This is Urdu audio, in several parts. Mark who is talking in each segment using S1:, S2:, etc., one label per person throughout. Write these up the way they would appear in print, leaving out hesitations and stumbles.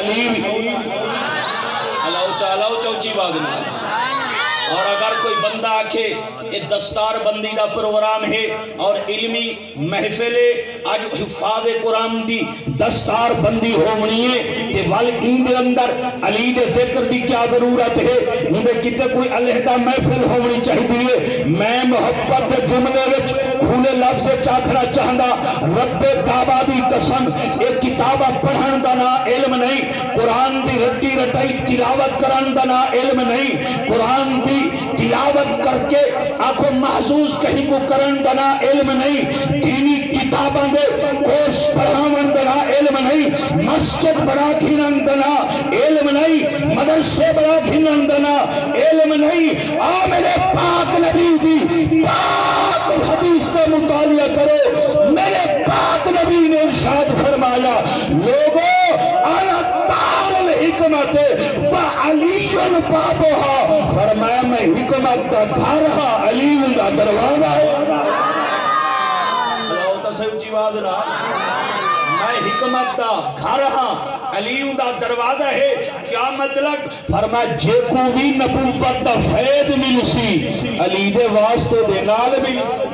S1: علی اللہ چوچی بادنا. اور اگر کوئی بندہ آکھے یہ دستار بندی دا پروگرام ہے اور علمی محفل آج حفاظ قرآن دی دستار بندی ہونی ہے کہ والدین دے اندر علی دے ذکر دی کیا ضرورت ہے انہیں کتے کوئی علیحدہ محفل ہونی چاہیے. میں محبت دے جملے وچ کھولے لفظ چاکھنا چاہندا رب کعبہ دی قسم ایک کتابہ پڑھن دا نا علم نہیں, قرآن دی رٹی رٹائی تلاوت کرن دا نا علم نہیں, قرآن دی تلاوت کر کے آنکھوں محسوس کہیں کو کرن دنا علم نہیں, دینی کتاباں دے کوش پڑھاون دنا علم نہیں, مسجد بڑا گھنن دنا علم نہیں, مدرسے بڑا گھنن دنا علم نہیں. آ میرے پاک نبی دی پاک حدیث پہ مطالعہ کرو. میرے پاک نبی نے ارشاد فرمایا لوگوں انا تار الحکمت وعلیٌ بابها, فرمایا میں حکمت دا گھر ہاں علی دا دروازہ ہے. اللہ تا سچی بات نا, میں حکمت دا گھر ہاں علی دا دروازہ ہے. کیا مطلب؟ فرمایا جے کو بھی نبوت دا فید ملسی علی دے واسطے دے نال ملسی.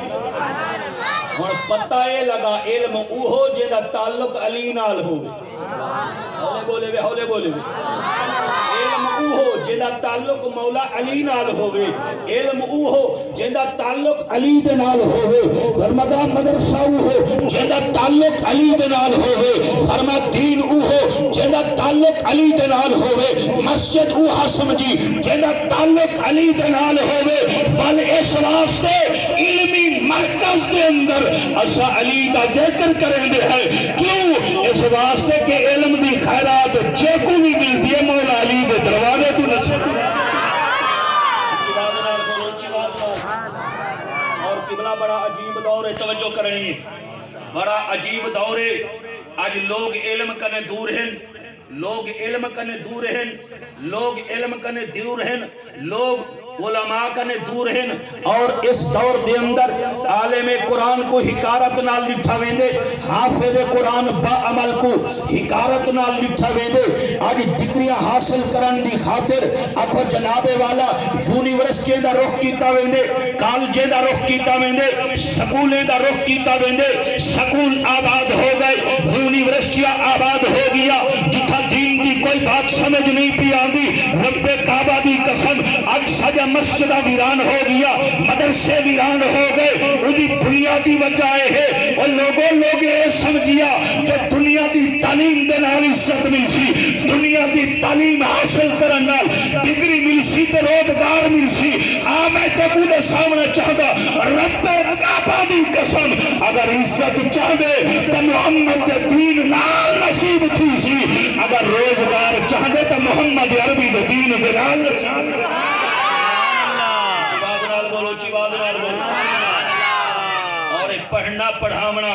S1: اور پتہ یہ لگا علم اوہو جیدہ تعلق علی نال ہوئے. ہولے بولے علم اوہو جیدہ تعلق مولا علی نال ہوئے, علم اوہو جیدہ تعلق علی دے نال ہوئے, فرمایا مدرسہ اوہو جیدہ تعلق علی دے نال ہوئے, فرمایا دین اوہو جیدہ تعلق علی دے نال ہوئے, مسجد اوہا سمجھی جیدہ تعلق علی دے نال ہوئے. بل اس واسطے علمی مرکز دے اندر اسا علی دا ذکر کریں دے ہے. کیوں؟ اس واسطے کہ علم دی خیرات جے کو بھی ملتی ہے مولا علی دے دروازے تو نصیب. اور قبلہ بڑا عجیب دور ہے, توجہ کرنی ہے, بڑا عجیب دور ہے. آج لوگ علم کنے دور ہیں, لوگ علم کنے دور ہیں, لوگ علم کنے دور ہیں, لوگ علماء کنے دور ہیں. اور اس دور دے اندر عالم قرآن کو حکارت نال لٹھا ویندے, حافظ قرآن با عمل کو حکارت نال لٹھا ویندے. آج ڈگریاں حاصل کرن دی خاطر آکھو جناب والا یونیورسٹی دا رخ کیتا ویندے, کالجے دا رخ کیتا ویندے, سکولیں دا رخ کیتا ویندے. سکول آباد ہو گئے, یونیورسٹیاں آباد ہو گیا. جتھا دین دی کوئی بات سمجھ نہیں پی آندی, رب کعبہ دی قسم اج سجا مسجدہ ویران ہو گیا, مدرسے ویران ہو گئے. انہی بنیادی وجہ ہے اور لوگ یہ سمجھیا جو دنیا دی تعلیم دے نال عزت ملسی, دنیا دی تعلیم حاصل کرن نال ڈگری ملسی تے روزگار ملسی. میں تے کو دے سامنے چاہدا رب کعبہ دی قسم اگر عزت چاہدے تے محمد دے دین نال نصیب تھی سی, اگر روزگار چاہدے تے محمد عربی دے دین دے نال نصیب. اور ایک پڑھنا پڑھاونا